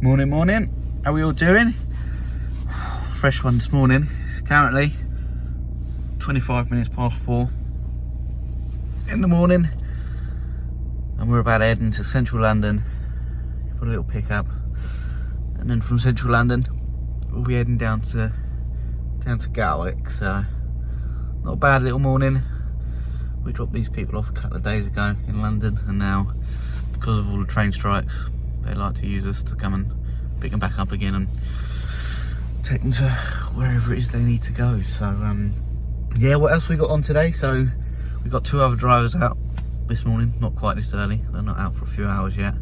Morning. How are we all doing? Fresh one this morning. Currently 25 minutes past 4 in the morning, and we're about heading to central London for a little pickup, and then from central London we'll be heading down to Gatwick. So not a bad little morning. We dropped these people off a couple of days ago in London, and now because of all the train strikes they like to use us to come and pick them back up again and take them to wherever it is they need to go. So yeah, what else we got on today? So we got two other drivers out this morning, not quite this early, they're not out for a few hours yet,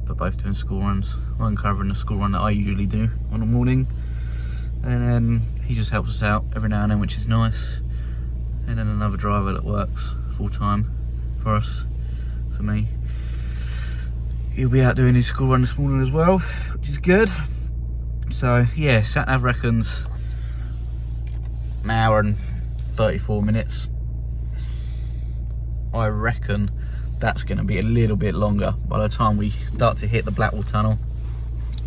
but both doing school runs. One covering the school run that I usually do on a morning, and then he just helps us out every now and then, which is nice. And then another driver that works full time for us, for me. He'll be out doing his school run this morning as well, which is good. So yeah, sat-nav reckons an hour and 34 minutes. I reckon that's going to be a little bit longer by the time we start to hit the Blackwall Tunnel.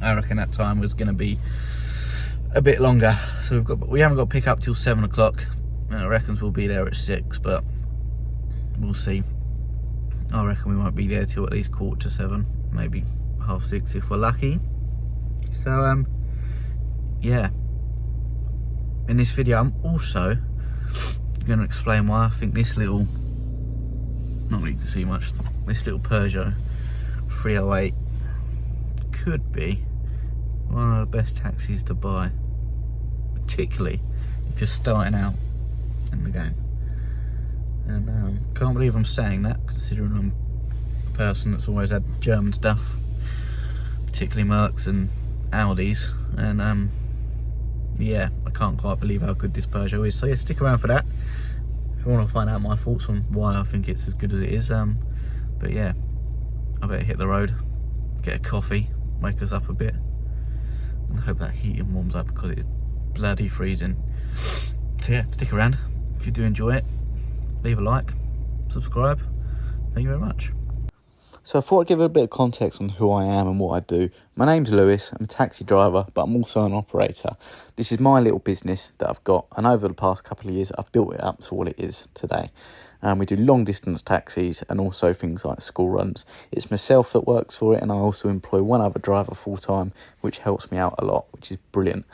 I reckon that time was going to be a bit longer. So we haven't got to pick up till 7 o'clock. And I reckon we'll be there at 6, but we'll see. I reckon we won't be there till at least 7:15, maybe 6:30 if we're lucky. So yeah, in this video I'm also going to explain why I think this little, not need to see much, this little Peugeot 308 could be one of the best taxis to buy, particularly if you're starting out in the game. And can't believe I'm saying that, considering I'm a person that's always had German stuff, particularly Mercs and Audis, and yeah, I can't quite believe how good this Peugeot is. So yeah, stick around for that if you want to find out my thoughts on why I think it's as good as it is. But yeah, I better hit the road, get a coffee, wake us up a bit, and hope that heating warms up because it's bloody freezing. So yeah, stick around. If you do enjoy it, leave a like, subscribe. Thank you very much. So I thought I'd give a bit of context on who I am and what I do. My name's Lewis, I'm a taxi driver, but I'm also an operator. This is my little business that I've got, and over the past couple of years I've built it up to what it is today. We do long distance taxis and also things like school runs. It's myself that works for it, and I also employ one other driver full time, which helps me out a lot, which is brilliant.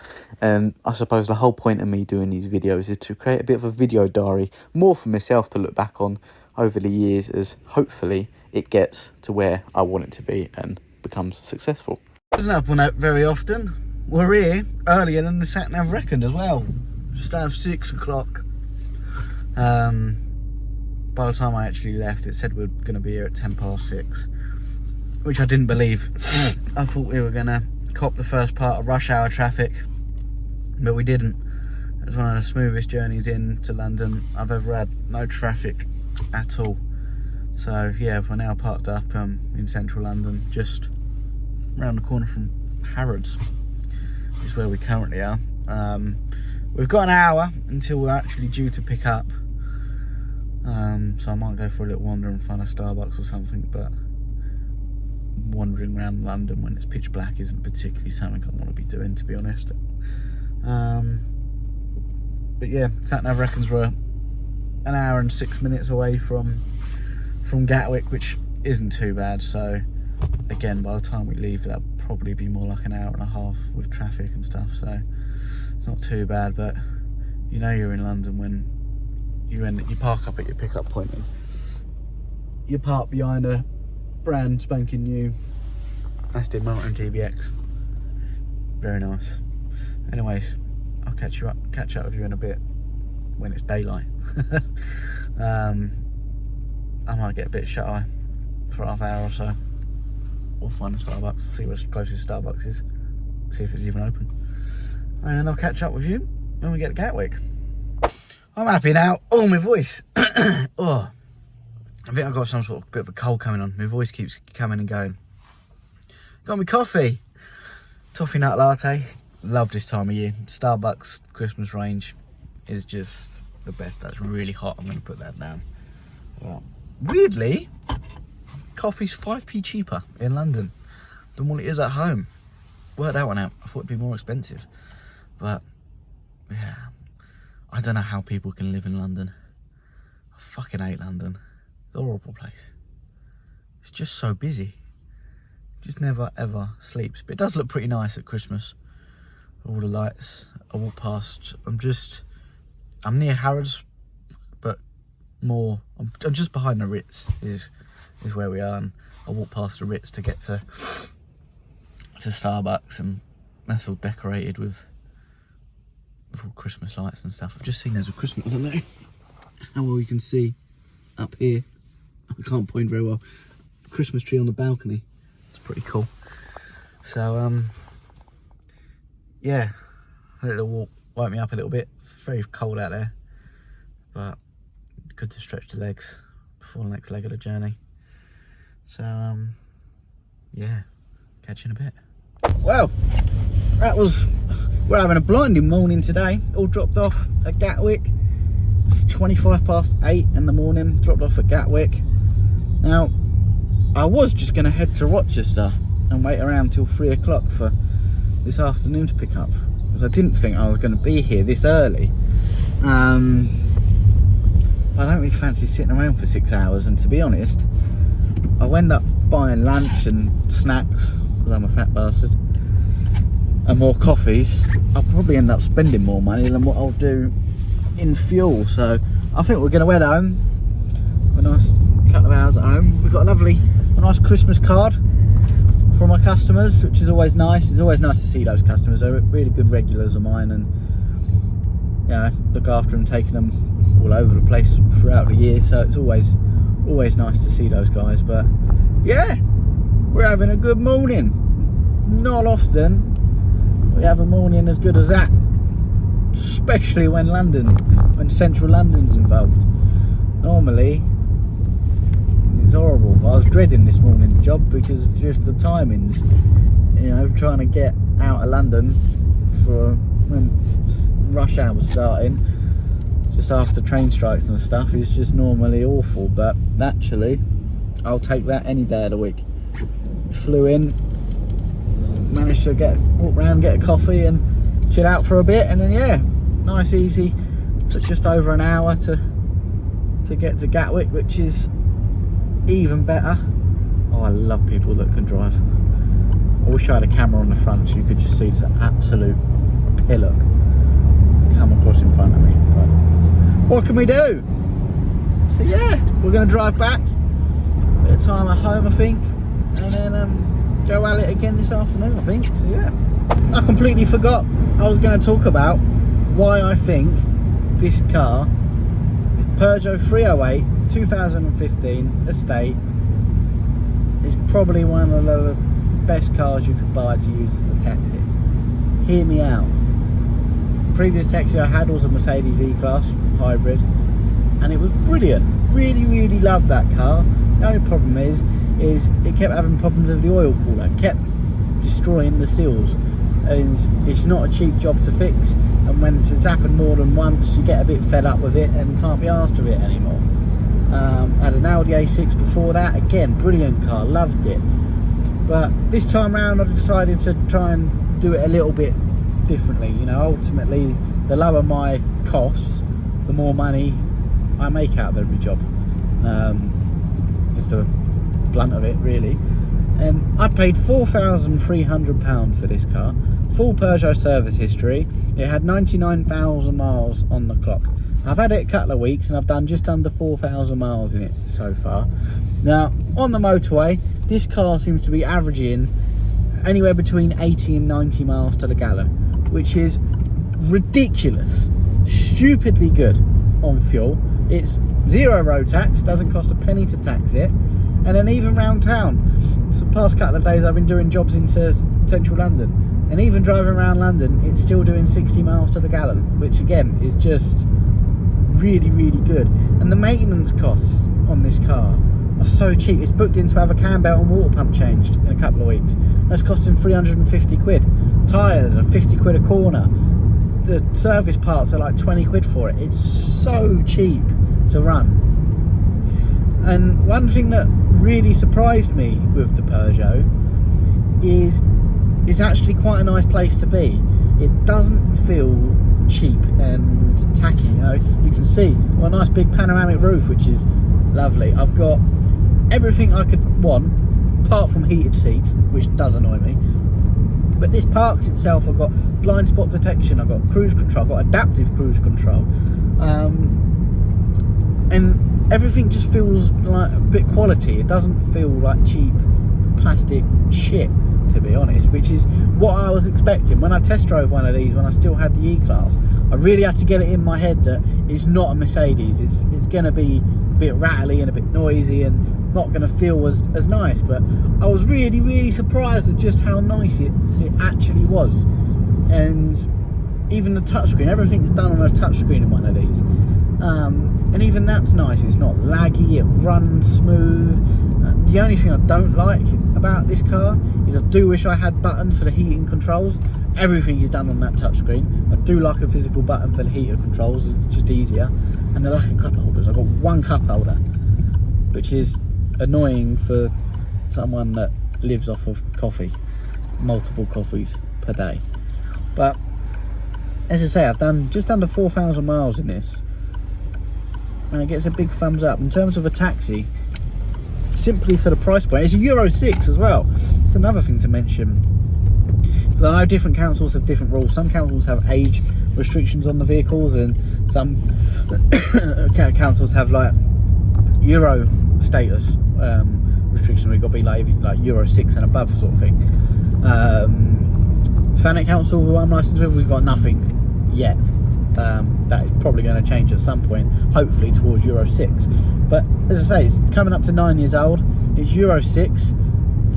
And I suppose the whole point of me doing these videos is to create a bit of a video diary, more for myself to look back on over the years, as hopefully it gets to where I want it to be and becomes successful. Doesn't happen very often. We're here earlier than the sat-nav reckoned as well. Just out of 6 o'clock. By the time I actually left, it said we were going to be here at 6:10, which I didn't believe. I thought we were going to cop the first part of rush hour traffic, but we didn't. It was one of the smoothest journeys into London I've ever had. No traffic at all. So yeah, we're now parked up in central London, just around the corner from Harrods, is where we currently are. We've got an hour until we're actually due to pick up. So I might go for a little wander and find a Starbucks or something, but wandering around London when it's pitch black isn't particularly something I want to be doing, to be honest. But yeah, sat-nav reckons we're an hour and 6 minutes away from Gatwick, which isn't too bad. So again, by the time we leave, that'll probably be more like an hour and a half with traffic and stuff, so it's not too bad. But you know you're in London when you park up at your pickup point and you park behind a brand spanking new Aston Martin GBX. Very nice. Anyways, I'll catch up with you in a bit when it's daylight. I might get a bit shut eye for half hour or so. We'll find a Starbucks, see where the closest Starbucks is, see if it's even open, and then I'll catch up with you when we get to Gatwick. I'm happy now. Oh, my voice. Oh, I think I've got some sort of bit of a cold coming on. My voice keeps coming and going. Got me coffee. Toffee nut latte. Love this time of year. Starbucks Christmas range is just the best. That's really hot. I'm going to put that down. Weirdly, coffee's 5p cheaper in London than what it is at home. worked that one out. I thought it'd be more expensive, but yeah, I don't know how people can live in London. I fucking hate London. It's a horrible place. It's just so busy. Just never ever sleeps. But it does look pretty nice at Christmas. All the lights. I walk past. I'm near Harrods, but more. I'm just behind the Ritz. Is where we are. And I walk past the Ritz to get to Starbucks, and that's all decorated with all Christmas lights and stuff. I've just seen there's a Christmas. I don't know how well you can see up here. I can't point very well. Christmas tree on the balcony. It's pretty cool. So yeah, a little walk woke me up a little bit. Very cold out there, but good to stretch the legs before the next leg of the journey. So yeah, catch you in a bit. Well, we're having a blinding morning today. All dropped off at Gatwick. It's 8:25 in the morning. Dropped off at Gatwick. Now, I was just going to head to Rochester and wait around till 3 o'clock for this afternoon to pick up, because I didn't think I was going to be here this early. I don't really fancy sitting around for 6 hours, and to be honest, I'll end up buying lunch and snacks, because I'm a fat bastard, and more coffees. I'll probably end up spending more money than what I'll do in fuel. So I think we're going to head home. A nice couple of hours at home. We've got a nice Christmas card from our customers, which is always nice. It's always nice to see those customers. They're really good regulars of mine, and you know, look after them, taking them all over the place throughout the year. So it's always nice to see those guys. But yeah, we're having a good morning. Not often we have a morning as good as that, especially when central London's involved. Normally it's horrible. I was dreading this morning's job because of just the timings, you know, trying to get out of London for when rush hour was starting, just after train strikes and stuff, is just normally awful. But actually, I'll take that any day of the week. Flew in, managed to walk around, get a coffee and chill out for a bit, and then yeah, nice easy. Took just over an hour to get to Gatwick, which is even better. Oh, I love people that can drive. I wish I had a camera on the front so you could just see this absolute pillock come across in front of me. But what can we do? So yeah, we're going to drive back. Bit of time at home, I think, and then go at it again this afternoon, I think. So yeah, I completely forgot I was going to talk about why I think this car, this Peugeot 308 2015 estate, is probably one of the best cars you could buy to use as a taxi. Hear me out. The previous taxi I had was a Mercedes E-Class hybrid, and it was brilliant. Really loved that car. The only problem is it kept having problems with the oil cooler. It kept destroying the seals, and it's not a cheap job to fix, and when it's happened more than once, you get a bit fed up with it and can't be asked with it anymore. I had an Audi A6 before that, again, brilliant car, loved it. But this time round I decided to try and do it a little bit differently. You know, ultimately, the lower my costs, the more money I make out of every job. It's the blunt of it, really. And I paid £4,300 for this car. Full Peugeot service history. It had 99,000 miles on the clock. I've had it a couple of weeks and I've done just under 4,000 miles in it so far. Now, on the motorway, this car seems to be averaging anywhere between 80 and 90 miles to the gallon, which is ridiculous, stupidly good on fuel. It's zero road tax, doesn't cost a penny to tax it, and then even round town. So the past couple of days I've been doing jobs into central London, and even driving around London, it's still doing 60 miles to the gallon, which again is just really good. And the maintenance costs on this car are so cheap. It's booked in to have a cam belt and water pump changed in a couple of weeks. That's costing 350 quid. Tyres are 50 quid a corner. The service parts are like 20 quid for it. It's so cheap to run. And one thing that really surprised me with the Peugeot is it's actually quite a nice place to be. It doesn't feel cheap and tacky, you know. You can see, well, a nice big panoramic roof, which is lovely. I've got everything I could want, apart from heated seats, which does annoy me. But this Parks itself, I've got blind spot detection, I've got cruise control, I've got adaptive cruise control, and everything just feels like a bit quality. It doesn't feel like cheap plastic shit, to be honest, which is what I was expecting. When I test drove one of these, when I still had the E-Class, I really had to get it in my head that it's not a Mercedes. It's going to be a bit rattly and a bit noisy and not going to feel as nice. But I was really surprised at just how nice it actually was. And even the touchscreen, everything's done on a touchscreen in one of these. And even that's nice. It's not laggy, it runs smooth. The only thing I don't like about this car is I do wish I had buttons for the heating controls. Everything is done on that touchscreen. I do like a physical button for the heater controls, it's just easier. And the lack of cup holders. I've got one cup holder, which is annoying for someone that lives off of coffee, multiple coffees per day. But as I say, I've done just under 4,000 miles in this, and it gets a big thumbs up. In terms of a taxi, simply for the price point, it's a Euro 6 as well. It's another thing to mention. I know different councils have different rules. Some councils have age restrictions on the vehicles, and some councils have like Euro status restriction. We've got to be like Euro 6 and above sort of thing. Thanet Council, who I'm licensed with, we've got nothing yet. That is probably going to change at some point, hopefully towards Euro 6. But as I say, it's coming up to 9 years old. It's Euro 6,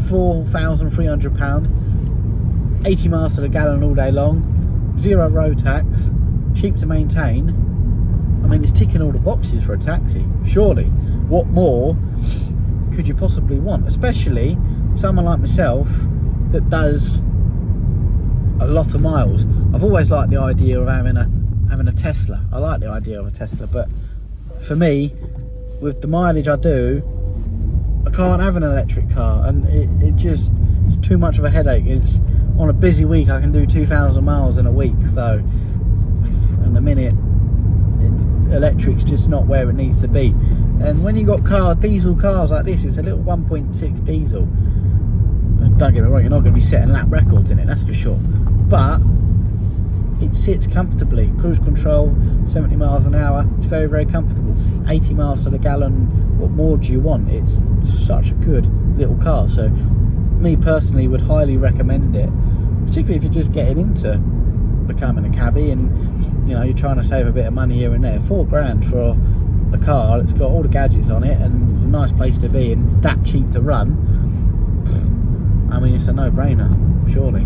£4,300, 80 miles to the gallon all day long, 0 road tax, cheap to maintain. I mean, it's ticking all the boxes for a taxi, surely. What more could you possibly want? Especially someone like myself that does a lot of miles. I've always liked the idea of having a Tesla. I like the idea of a Tesla, but for me, with the mileage I do, I can't have an electric car, and it's too much of a headache. It's on a busy week I can do 2,000 miles in a week, so in a minute electric's just not where it needs to be. And when you got diesel cars like this, it's a little 1.6 diesel. Don't get me wrong, you're not going to be setting lap records in it, that's for sure, but it sits comfortably. Cruise control, 70 miles an hour, it's very comfortable. 80 miles to the gallon, what more do you want? It's such a good little car. So me personally would highly recommend it, particularly if you're just getting into becoming a cabbie and you know you're trying to save a bit of money here and there. £4,000 for a car that's got all the gadgets on it and it's a nice place to be and it's that cheap to run. I mean, it's a no-brainer, surely.